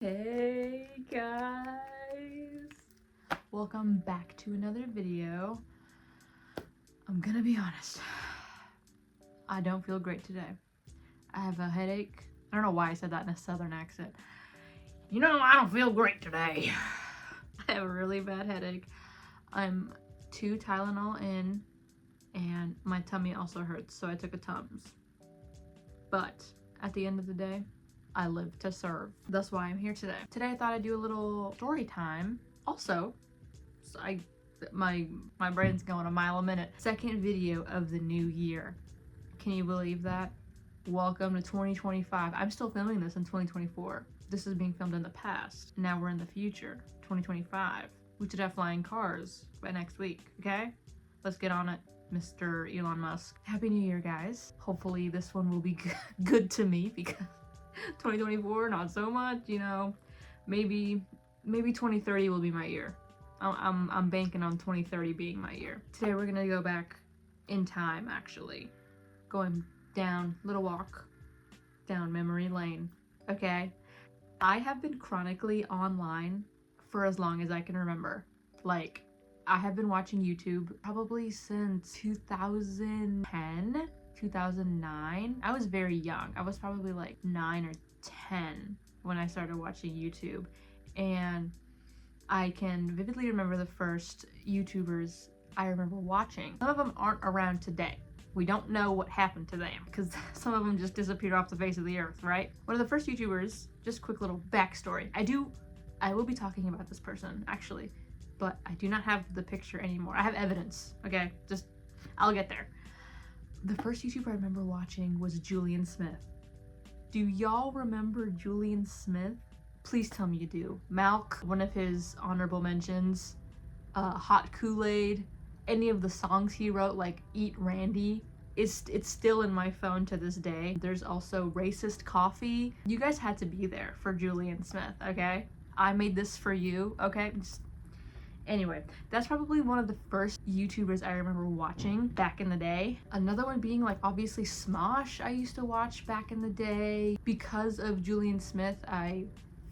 Hey guys, welcome back to another video. I'm gonna be honest, I don't feel great today. I have a headache. I don't know why I said that in a southern accent. You know, I don't feel great today. I have a really bad headache. I'm 2 Tylenol in and my tummy also hurts, so I took a Tums. But at the end of the day, I live to serve. That's why I'm here today. Today I thought I'd do a little story time. Also, so my brain's going a mile a minute. Second video of the new year. Can you believe that? Welcome to 2025. I'm still filming this in 2024. This is being filmed in the past. Now we're in the future, 2025. We should have flying cars by next week, okay? Let's get on it, Mr. Elon Musk. Happy New Year, guys. Hopefully this one will be good to me because 2024 not so much, you know. Maybe 2030 will be my year. I'm banking on 2030 being my year. Today we're gonna go back in time, actually, going down, little walk down memory lane. Okay, I have been chronically online for as long as I can remember. Like, I have been watching YouTube probably since 2010, 2009. I was very young. I was probably like 9 or 10 when I started watching YouTube, and I can vividly remember the first YouTubers I remember watching. Some of them aren't around today. We don't know what happened to them because some of them just disappeared off the face of the earth, right? One of the first YouTubers, just quick little backstory. I will be talking about this person actually, but I do not have the picture anymore. I have evidence, okay? I'll get there. The first YouTuber I remember watching was Julian Smith. Do y'all remember Julian Smith? Please tell me you do. Malk, one of his honorable mentions, Hot Kool-Aid, any of the songs he wrote, like Eat Randy, it's still in my phone to this day. There's also Racist Coffee. You guys had to be there for Julian Smith, okay? I made this for you, okay? Anyway, that's probably one of the first YouTubers I remember watching back in the day. Another one being like obviously Smosh I used to watch back in the day. Because of Julian Smith, I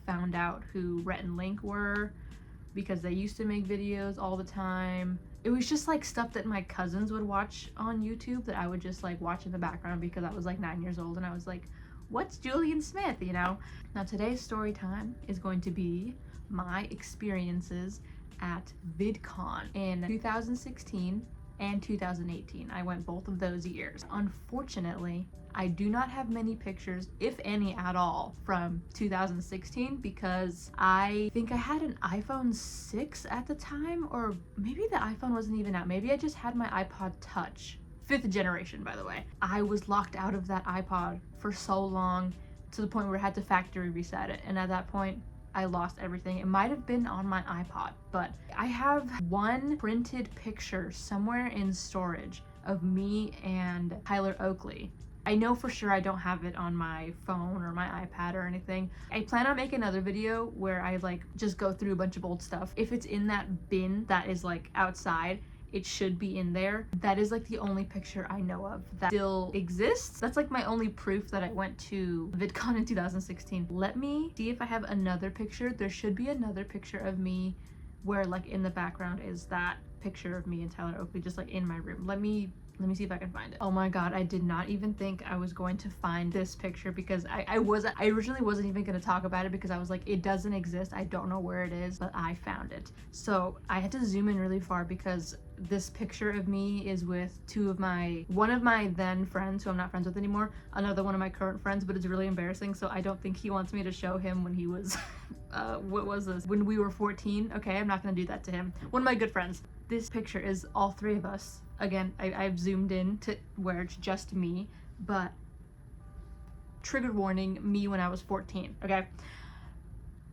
found out who Rhett and Link were because they used to make videos all the time. It was just like stuff that my cousins would watch on YouTube that I would just like watch in the background because I was like 9 years old and I was like, what's Julian Smith, you know? Now today's story time is going to be my experiences at VidCon in 2016 and 2018. I went both of those years. Unfortunately, I do not have many pictures, if any at all, from 2016 because I think I had an iPhone 6 at the time, or maybe the iPhone wasn't even out. Maybe I just had my iPod Touch. 5th generation, by the way. I was locked out of that iPod for so long to the point where I had to factory reset it, and at that point, I lost everything. It might have been on my iPod, but I have one printed picture somewhere in storage of me and Tyler Oakley. I know for sure I don't have it on my phone or my iPad or anything. I plan on making another video where I like just go through a bunch of old stuff. If it's in that bin that is like outside, it should be in there. That is like the only picture I know of that still exists. That's like my only proof that I went to VidCon in 2016. Let me see if I have another picture. There should be another picture of me where like in the background is that picture of me and Tyler Oakley just like in my room. Let me see if I can find it. Oh my god, I did not even think I was going to find this picture because I originally wasn't even going to talk about it because I was like, it doesn't exist. I don't know where it is, but I found it. So I had to zoom in really far because this picture of me is with one of my then friends who I'm not friends with anymore, another one of my current friends, but it's really embarrassing, so I don't think he wants me to show him when he was what was this, when we were 14. Okay, I'm not gonna do that to him. One of my good friends. This picture is all 3 of us. Again, I've zoomed in to where it's just me, but trigger warning, me when I was 14, okay?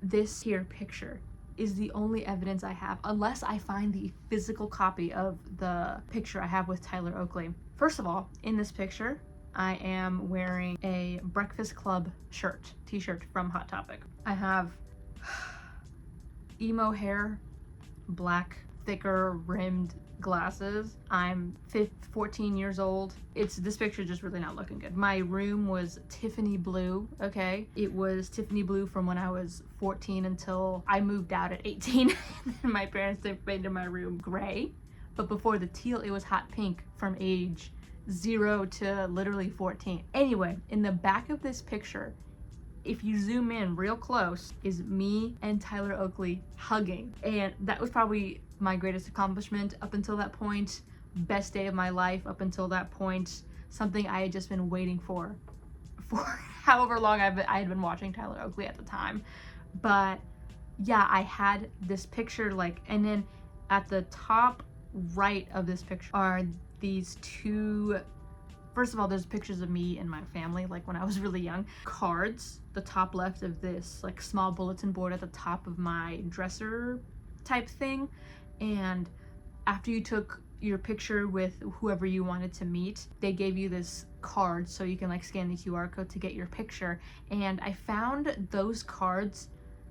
This here picture is the only evidence I have, unless I find the physical copy of the picture I have with Tyler Oakley. First of all, in this picture, I am wearing a Breakfast Club t-shirt from Hot Topic. I have emo hair, black thicker rimmed glasses. I'm 14 years old. This picture just really not looking good. My room was Tiffany blue, okay? It was Tiffany blue from when I was 14 until I moved out at 18. And my parents painted my room gray. But before the teal, it was hot pink from age 0 to literally 14. Anyway, in the back of this picture, if you zoom in real close, is me and Tyler Oakley hugging. And that was probably my greatest accomplishment up until that point. Best day of my life up until that point. Something I had just been waiting for however long I had been watching Tyler Oakley at the time. But yeah, I had this picture like, and then at the top right of this picture are these two. First of all, there's pictures of me and my family, like when I was really young. Cards, the top left of this like small bulletin board at the top of my dresser type thing. And after you took your picture with whoever you wanted to meet, they gave you this card so you can like scan the QR code to get your picture. And I found those cards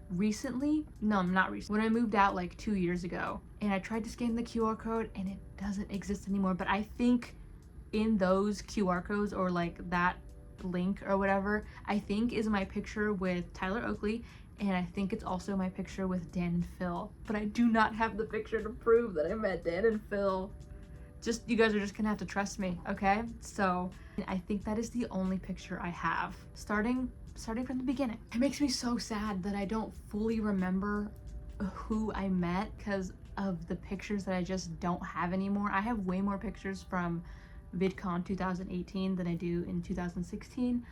recently. No, not recently. When I moved out like 2 years ago, and I tried to scan the QR code and it doesn't exist anymore. But I think in those QR codes or like that link or whatever, I think is my picture with Tyler Oakley, and I think it's also my picture with Dan and Phil. But I do not have the picture to prove that I met Dan and Phil. Just, you guys are just gonna have to trust me, okay? So I think that is the only picture I have. Starting from the beginning. It makes me so sad that I don't fully remember who I met because of the pictures that I just don't have anymore. I have way more pictures from VidCon 2018 than I do in 2016,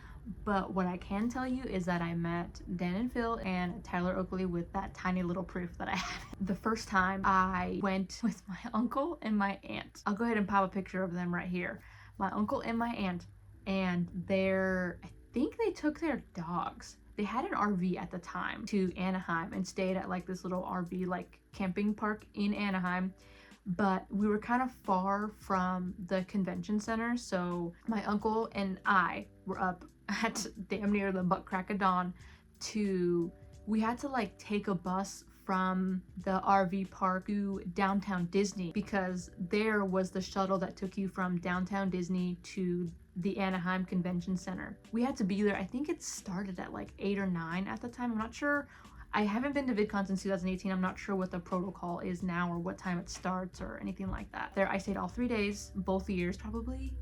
but what I can tell you is that I met Dan and Phil and Tyler Oakley with that tiny little proof that I have. The first time I went with my uncle and my aunt. I'll go ahead and pop a picture of them right here. My uncle and my aunt, and I think they took their dogs. They had an RV at the time to Anaheim and stayed at like this little RV like camping park in Anaheim. But we were kind of far from the convention center, so my uncle and I were up at damn near the butt crack of dawn we had to like take a bus from the RV park to downtown Disney, because there was the shuttle that took you from downtown Disney to the Anaheim Convention Center. We had to be there, I think it started at like 8 or 9 at the time, I'm not sure. I haven't been to VidCon since 2018. I'm not sure what the protocol is now or what time it starts or anything like that. There, I stayed all 3 days, both years, probably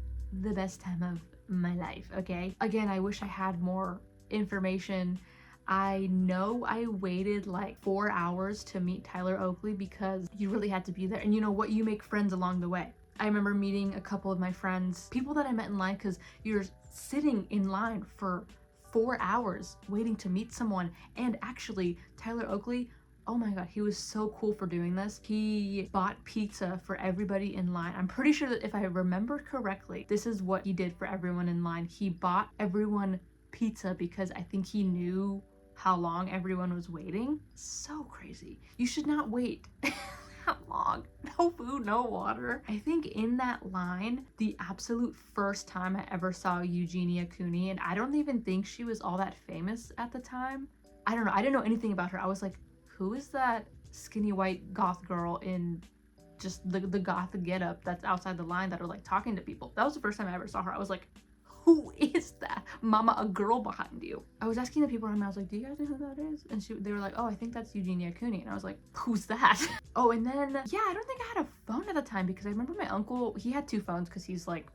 the best time of my life, okay? Again, I wish I had more information. I know I waited like 4 hours to meet Tyler Oakley because you really had to be there. And you know what? You make friends along the way. I remember meeting a couple of my friends, people that I met in line, because you're sitting in line for 4 hours waiting to meet someone. And actually, Tyler Oakley, oh my god, he was so cool for doing this. He bought pizza for everybody in line. I'm pretty sure that if I remember correctly, this is what he did for everyone in line. He bought everyone pizza because I think he knew how long everyone was waiting. So crazy. You should not wait that long. No food, no water. I think in that line, the absolute first time I ever saw Eugenia Cooney, and I don't even think she was all that famous at the time. I don't know. I didn't know anything about her. I was like, who is that skinny white goth girl in just the goth getup that's outside the line that are like talking to people? That was the first time I ever saw her. I was like, who is that? Mama, a girl behind you. I was asking the people around me, I was like, do you guys know who that is? And they were like, oh, I think that's Eugenia Cooney. And I was like, who's that? Oh, and then, yeah, I don't think I had a phone at the time because I remember my uncle, he had 2 phones because he's like,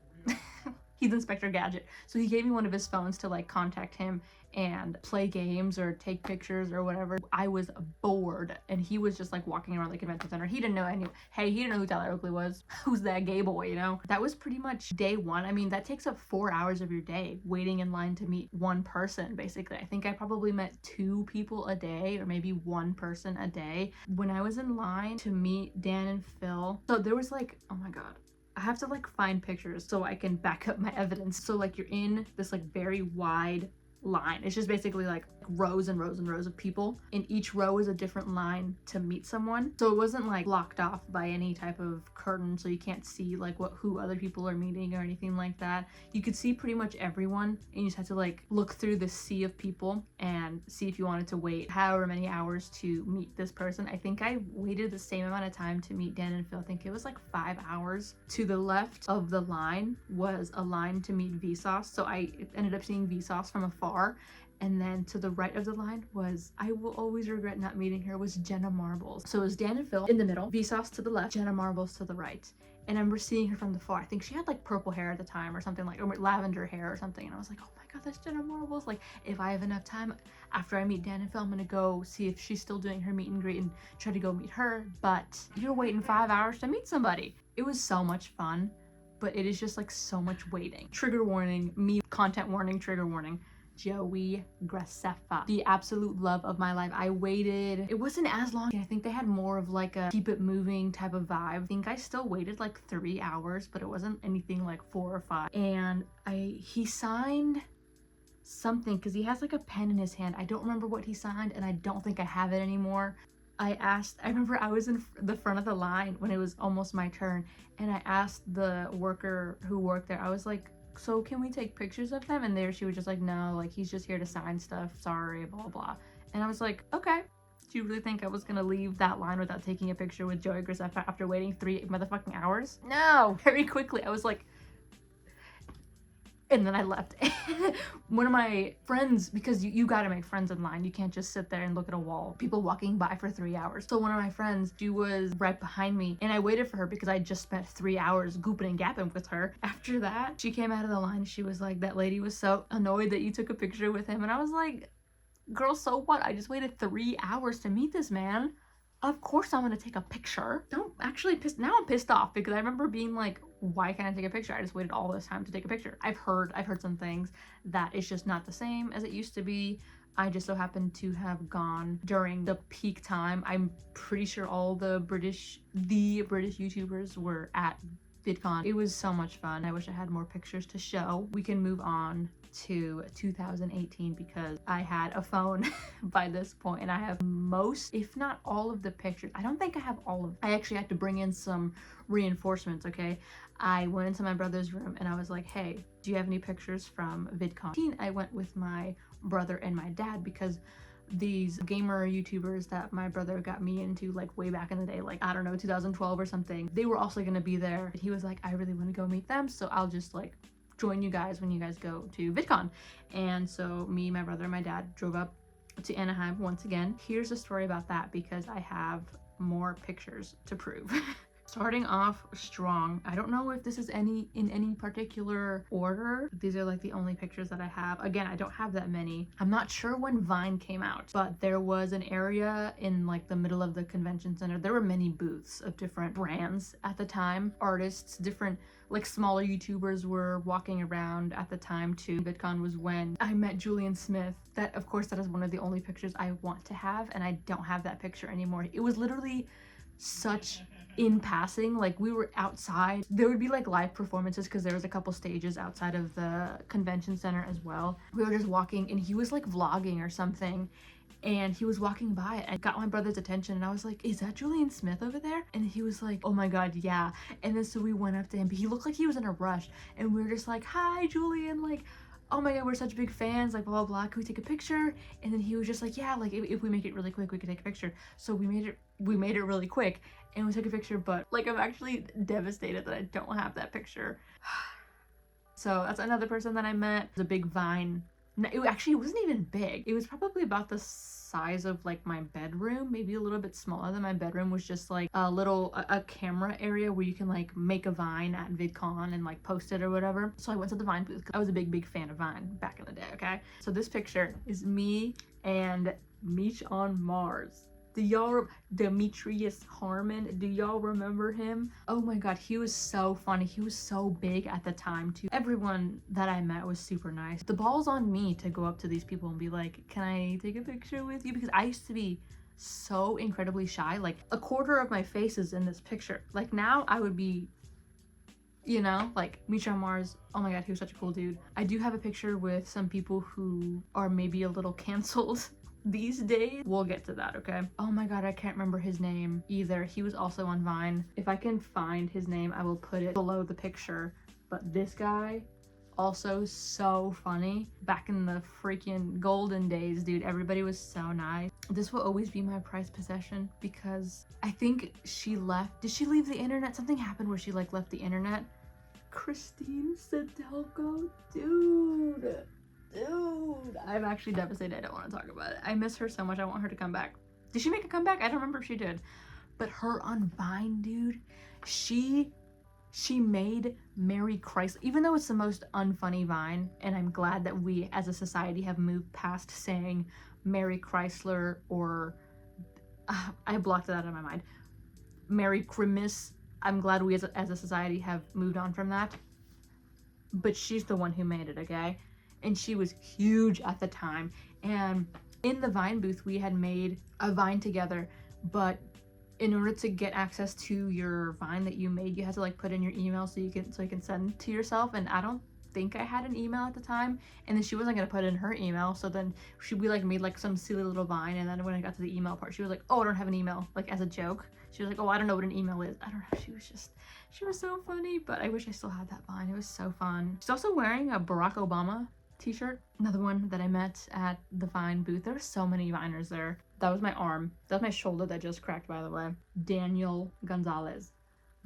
he's Inspector Gadget. So he gave me one of his phones to like contact him and play games or take pictures or whatever. I was bored and he was just like walking around the convention center. He didn't know he didn't know who Tyler Oakley was. Who's that gay boy, you know? That was pretty much day 1. I mean, that takes up 4 hours of your day waiting in line to meet one person, basically. I think I probably met 2 people a day or maybe 1 person a day. When I was in line to meet Dan and Phil, so there was like, oh my god, I have to like find pictures so I can back up my evidence. So like you're in this like very wide line. It's just basically like rows and rows and rows of people, and each row is a different line to meet someone. So it wasn't like blocked off by any type of curtain, so you can't see like who other people are meeting or anything like that. You could see pretty much everyone, and you just had to like look through the sea of people and see if you wanted to wait however many hours to meet this person. I think I waited the same amount of time to meet Dan and Phil. I think it was like 5 hours. To the left of the line was a line to meet Vsauce, so I ended up seeing Vsauce from afar. And then to the right of the line was, I will always regret not meeting her, was Jenna Marbles. So it was Dan and Phil in the middle, Vsauce to the left, Jenna Marbles to the right. And I remember seeing her from the far. I think she had like purple hair at the time or something, like, or lavender hair or something. And I was like, oh my god, that's Jenna Marbles. Like, if I have enough time after I meet Dan and Phil, I'm gonna go see if she's still doing her meet and greet and try to go meet her. But you're waiting 5 hours to meet somebody. It was so much fun, but it is just like so much waiting. Trigger warning, me, content warning, trigger warning. Joey Graceffa, the absolute love of my life. I waited, it wasn't as long. I think they had more of like a keep it moving type of vibe. I think I still waited like 3 hours, but it wasn't anything like 4 or 5. And he signed something because he has like a pen in his hand. I don't remember what he signed, and I don't think I have it anymore. I remember I was in the front of the line when it was almost my turn, and I asked the worker who worked there, I was like, so can we take pictures of him? And she was just like, no, like he's just here to sign stuff, sorry, blah blah. And I was like, okay, do you really think I was gonna leave that line without taking a picture with Joey Graceffa after waiting 3 motherfucking hours? No. Very quickly I was like, and then I left. One of my friends, because you gotta make friends in line, you can't just sit there and look at a wall, people walking by for 3 hours. So one of my friends, she was right behind me, and I waited for her because I just spent 3 hours gooping and gapping with her. After that, she came out of the line, she was like, that lady was so annoyed that you took a picture with him. And I was like, girl, so what? I just waited 3 hours to meet this man. Of course I'm gonna take a picture. Don't actually now I'm pissed off because I remember being like, why can't I take a picture? I just waited all this time to take a picture. I've heard some things that it's just not the same as it used to be. I just so happened to have gone during the peak time. I'm pretty sure all the British YouTubers were at VidCon. It was so much fun. I wish I had more pictures to show. We can move on to 2018 because I had a phone by this point and I have most, if not all of the pictures. I don't think I have all of them. I actually had to bring in some reinforcements, okay? I went into my brother's room and I was like, hey, do you have any pictures from VidCon? I went with my brother and my dad because these gamer YouTubers that my brother got me into like way back in the day, like I don't know, 2012 or something, they were also gonna be there. He was like, I really want to go meet them, so I'll just like join you guys when you guys go to VidCon. And so me, my brother, and my dad drove up to Anaheim once again. Here's a story about that because I have more pictures to prove. Starting off strong. I don't know if this is in any particular order. These are like the only pictures that I have. Again, I don't have that many. I'm not sure when Vine came out, but there was an area in like the middle of the convention center. There were many booths of different brands at the time, artists, different like smaller YouTubers were walking around at the time too. VidCon was when I met Julian Smith. That, of course, that is one of the only pictures I want to have, and I don't have that picture anymore. It was literally such in passing, like we were outside. There would be like live performances because there was a couple stages outside of the convention center as well. We were just walking and he was like vlogging or something, and he was walking by and got my brother's attention, and I was like, is that Julian Smith over there? And he was like, oh my god, yeah. And then so we went up to him, but he looked like he was in a rush, and we were just like, hi Julian, like, oh my god, we're such big fans, like blah blah blah, can we take a picture? And then he was just like, yeah, like if we make it really quick we could take a picture. So we made it really quick and we took a picture, but like I'm actually devastated that I don't have that picture. So that's another person that I met. It was a big Vine. It actually wasn't even big. It was probably about the size of like my bedroom, maybe a little bit smaller than my bedroom. Was just like a camera area where you can like make a Vine at VidCon and like post it or whatever. So I went to the Vine booth because I was a big fan of Vine back in the day, okay? So this picture is me and Meech on Mars. Do y'all, Demetrius Harmon, do y'all remember him? Oh my god, he was so funny. He was so big at the time too. Everyone that I met was super nice. The ball's on me to go up to these people and be like, can I take a picture with you? Because I used to be so incredibly shy. Like a quarter of my face is in this picture. Like now I would be You know, like Misha Mars, oh my god, he was such a cool dude. I do have a picture with some people who are maybe a little canceled these days. We'll get to that, okay? Oh my god, I can't remember his name either. He was also on Vine. If I can find his name, I will put it below the picture. But this guy, also so funny. Back in the freaking golden days, dude, everybody was so nice. This will always be my prized possession because I think she left. Did she leave the internet? Something happened where she like left the internet. Christine Sedelko, dude, I'm actually devastated. I don't want to talk about it. I miss her so much. I want her to come back. Did she make a comeback? I don't remember if she did, but her on Vine, dude, she made Mary Chrysler, even though it's the most unfunny Vine, and I'm glad that we as a society have moved past saying Mary Chrysler or I blocked that out of my mind, Mary Crimis. I'm glad we as a society have moved on from that, but she's the one who made it, okay? And she was huge at the time, and in the Vine booth we had made a Vine together, but in order to get access to your Vine that you made, you had to like put in your email so you can send to yourself, and I don't think I had an email at the time, and then she wasn't gonna put in her email, so then we like made like some silly little Vine, and then when I got to the email part, she was like, oh, I don't have an email, like as a joke. She was like, oh, I don't know what an email is. I don't know. She was so funny, but I wish I still had that Vine. It was so fun. She's also wearing a Barack Obama t-shirt. Another one that I met at the Vine booth. There were so many Viners there. That was my arm. That was my shoulder that just cracked, by the way. Daniel Gonzalez.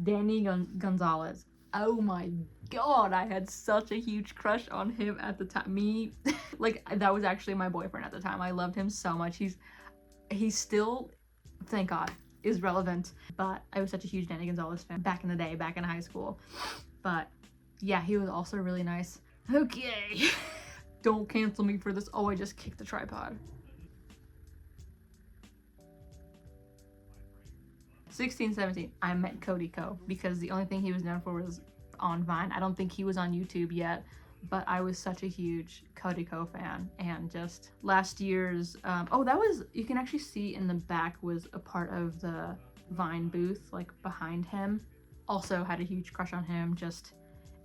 Danny Gonzalez. Oh my god, I had such a huge crush on him at the time. Me, like, that was actually my boyfriend at the time. I loved him so much. He's still, thank god, is relevant, but I was such a huge Danny Gonzalez fan back in the day, back in high school. But yeah, he was also really nice. Okay. Don't cancel me for this. Oh, I just kicked the tripod. 16, 17, I met Cody Co because the only thing he was known for was on Vine. I don't think he was on YouTube yet, but I was such a huge Cody Co fan. And just last year's, oh, that was, you can actually see in the back was a part of the Vine booth, like behind him. Also had a huge crush on him, just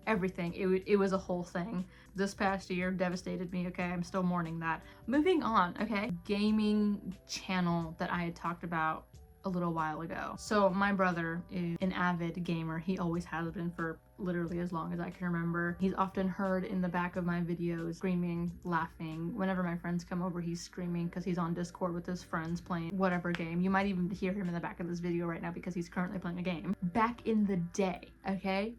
everything. It was a whole thing. This past year devastated me, okay? I'm still mourning that. Moving on, okay? Gaming channel that I had talked about a little while ago. So my brother is an avid gamer. He always has been for literally as long as I can remember. He's often heard in the back of my videos screaming, laughing. Whenever my friends come over, he's screaming because he's on Discord with his friends playing whatever game. You might even hear him in the back of this video right now because he's currently playing a game. Back in the day, okay?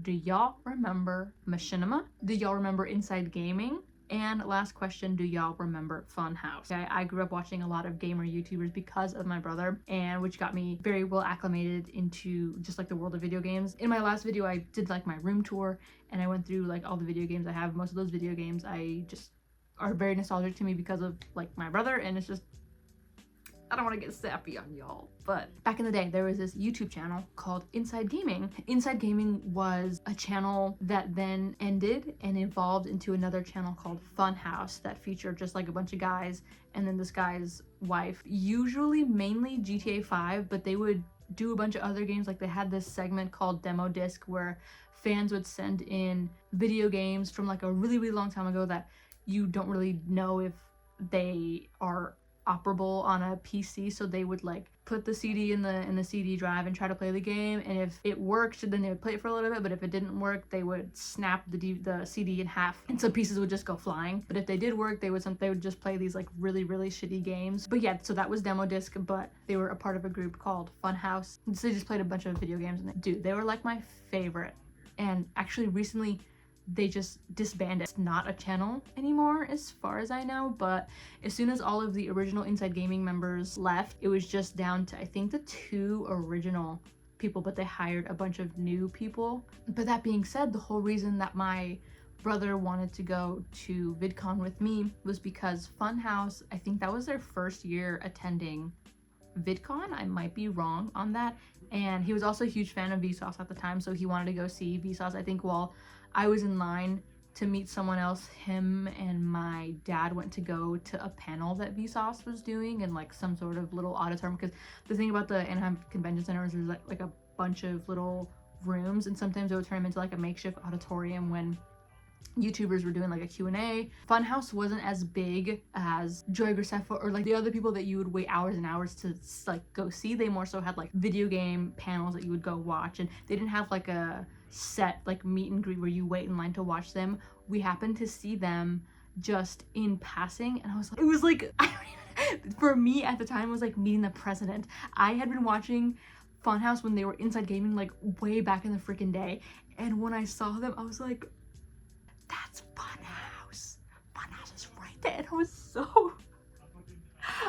Do y'all remember Machinima? Do y'all remember Inside Gaming? And last question, do y'all remember Funhouse? Okay, I grew up watching a lot of gamer YouTubers because of my brother, and which got me very well acclimated into just like the world of video games. In my last video, I did like my room tour, and I went through like all the video games I have. Most of those video games I just are very nostalgic to me because of like my brother, and it's just, I don't want to get sappy on y'all, but back in the day, there was this YouTube channel called Inside Gaming. Inside Gaming was a channel that then ended and evolved into another channel called Funhouse that featured just like a bunch of guys and then this guy's wife. Usually mainly GTA 5, but they would do a bunch of other games. Like they had this segment called Demo Disc where fans would send in video games from like a really, really long time ago that you don't really know if they are operable on a PC, so they would like put the CD in the CD drive and try to play the game, and if it worked then they would play it for a little bit, but if it didn't work they would snap the CD in half and some pieces would just go flying. But if they did work, they would just play these like really, really shitty games. But yeah, so that was Demo Disc, but they were a part of a group called Funhouse, so they just played a bunch of video games, and dude, they were like my favorite. And actually recently they just disbanded. It's not a channel anymore as far as I know, but as soon as all of the original Inside Gaming members left, it was just down to I think the 2 original people, but they hired a bunch of new people. But that being said, the whole reason that my brother wanted to go to VidCon with me was because Funhouse, I think that was their first year attending VidCon. I might be wrong on that. And he was also a huge fan of Vsauce at the time, so he wanted to go see Vsauce. I think while I was in line to meet someone else, him and my dad went to go to a panel that Vsauce was doing in like some sort of little auditorium, because the thing about the Anaheim Convention Center is there's like a bunch of little rooms, and sometimes it would turn them into like a makeshift auditorium when YouTubers were doing like a Q&A. Funhouse wasn't as big as Joy Graceffa or like the other people that you would wait hours and hours to like go see. They more so had like video game panels that you would go watch, and they didn't have like a set like meet and greet where you wait in line to watch them. We happened to see them just in passing, and I was like, it was like, I don't even, for me at the time, it was like meeting the president. I had been watching Funhouse when they were Inside Gaming like way back in the freaking day, and when I saw them I was like, that's Funhouse. Funhouse is right there. And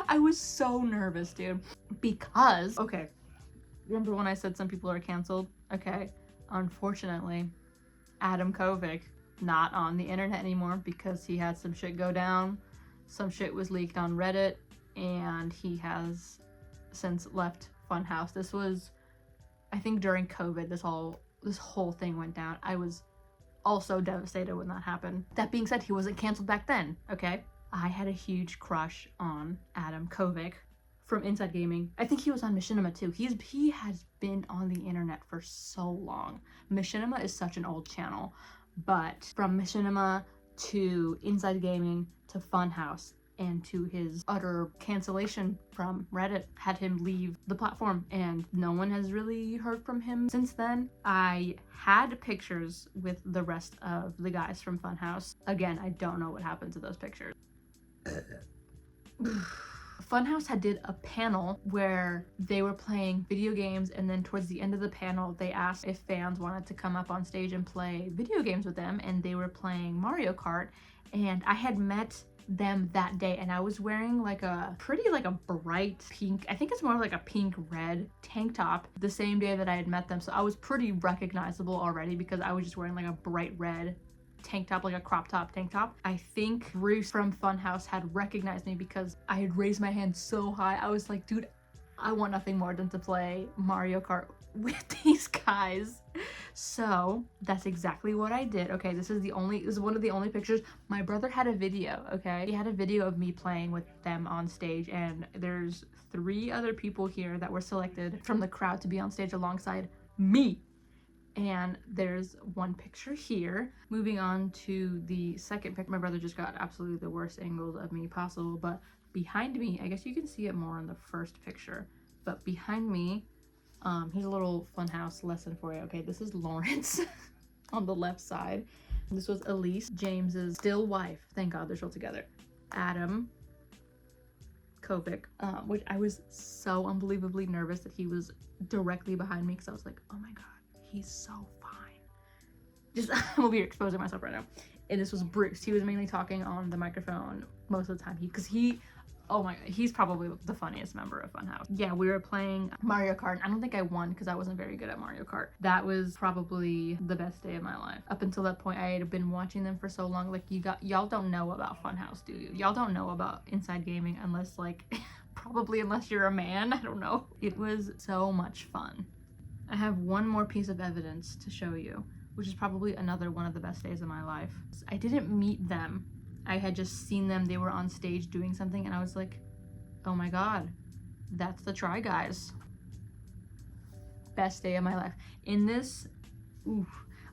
I was so nervous, dude. Because, okay, remember when I said some people are canceled? Okay, unfortunately, Adam Kovic, not on the internet anymore because he had some shit go down. Some shit was leaked on Reddit, and he has since left Funhouse. This was, I think, during COVID, this whole thing went down. I was also devastated when that happened. That being said, he wasn't canceled back then, okay? I had a huge crush on Adam Kovic from Inside Gaming. I think he was on Machinima too. He has been on the internet for so long. Machinima is such an old channel, but from Machinima to Inside Gaming to Funhouse and to his utter cancellation from Reddit had him leave the platform, and no one has really heard from him since then. I had pictures with the rest of the guys from Funhouse. Again, I don't know what happened to those pictures. Funhouse had did a panel where they were playing video games, and then towards the end of the panel they asked if fans wanted to come up on stage and play video games with them, and they were playing Mario Kart, and I had met them that day, and I was wearing like a pretty like a bright pink, I think it's more like a pink red tank top the same day that I had met them, so I was pretty recognizable already because I was just wearing like a bright red tank top, like a crop top tank top. I think Bruce from Funhouse had recognized me because I had raised my hand so high. I was like, dude, I want nothing more than to play Mario Kart with these guys. So that's exactly what I did. Okay, this is one of the only pictures. My brother had a video, okay? He had a video of me playing with them on stage, and there's 3 other people here that were selected from the crowd to be on stage alongside me. And there's one picture here. Moving on to the second picture, my brother just got absolutely the worst angles of me possible, but behind me, I guess you can see it more in the first picture, but behind me, here's a little Funhouse lesson for you. Okay, this is Lawrence on the left side. This was Elise, James's still wife. Thank God they're still together. Adam Kovic, which I was so unbelievably nervous that he was directly behind me because I was like, oh my God, he's so fine. Just, I'm over here exposing myself right now. And this was Bruce. He was mainly talking on the microphone most of the time because oh my God, he's probably the funniest member of Funhouse. Yeah, we were playing Mario Kart. I don't think I won because I wasn't very good at Mario Kart. That was probably the best day of my life. Up until that point, I had been watching them for so long. Like, y'all don't know about Funhouse, do you? Y'all don't know about Inside Gaming unless like, probably unless you're a man. I don't know. It was so much fun. I have one more piece of evidence to show you, which is probably another one of the best days of my life. I didn't meet them. I had just seen them. They were on stage doing something, and I was like, oh my God, that's the Try Guys. Best day of my life. In this, oof,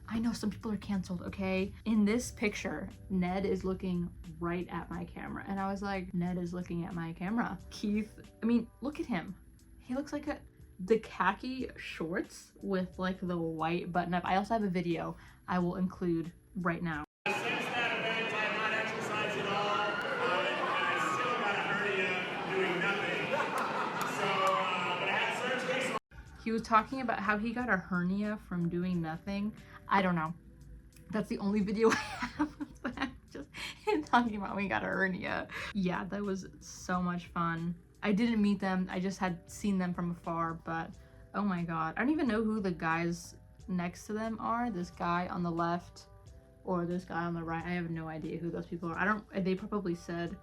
I know some people are canceled, okay? In this picture, Ned is looking right at my camera, and I was like, Ned is looking at my camera. Keith, I mean, look at him. He looks like the khaki shorts with like the white button up. I also have a video I will include right now. Since that event, I have not exercised at all, and I still got a hernia doing nothing. So, but I had surgery. He was talking about how he got a hernia from doing nothing. I don't know. That's the only video I have. Just him talking about when he got a hernia. Yeah, that was so much fun. I didn't meet them. I just had seen them from afar, but oh my God. I don't even know who the guys next to them are. This guy on the left or this guy on the right. I have no idea who those people are. They probably said,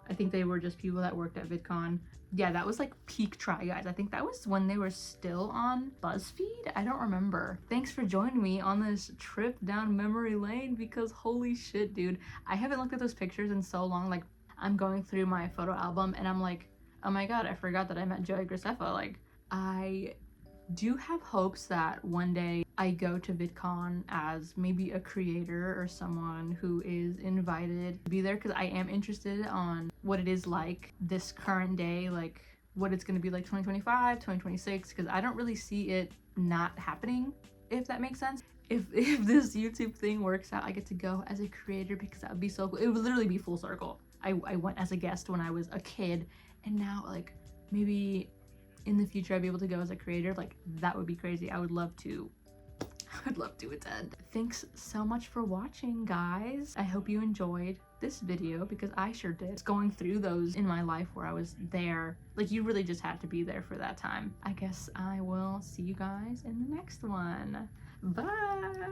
I think they were just people that worked at VidCon. Yeah, that was like peak Try Guys. I think that was when they were still on BuzzFeed. I don't remember. Thanks for joining me on this trip down memory lane because holy shit, dude. I haven't looked at those pictures in so long. Like, I'm going through my photo album and I'm like, oh my God, I forgot that I met Joy Graceffa. Like, I do have hopes that one day I go to VidCon as maybe a creator or someone who is invited to be there, because I am interested on what it is like this current day, like what it's going to be like 2025, 2026, because I don't really see it not happening, if that makes sense. If this YouTube thing works out, I get to go as a creator, because that would be so cool. It would literally be full circle. I went as a guest when I was a kid, and now like maybe in the future I'd be able to go as a creator. Like that would be crazy. I would love to attend. Thanks so much for watching, guys. I hope you enjoyed this video, because I sure did. It's going through those in my life where I was there. Like, you really just had to be there for that time. I guess I will see you guys in the next one. Bye!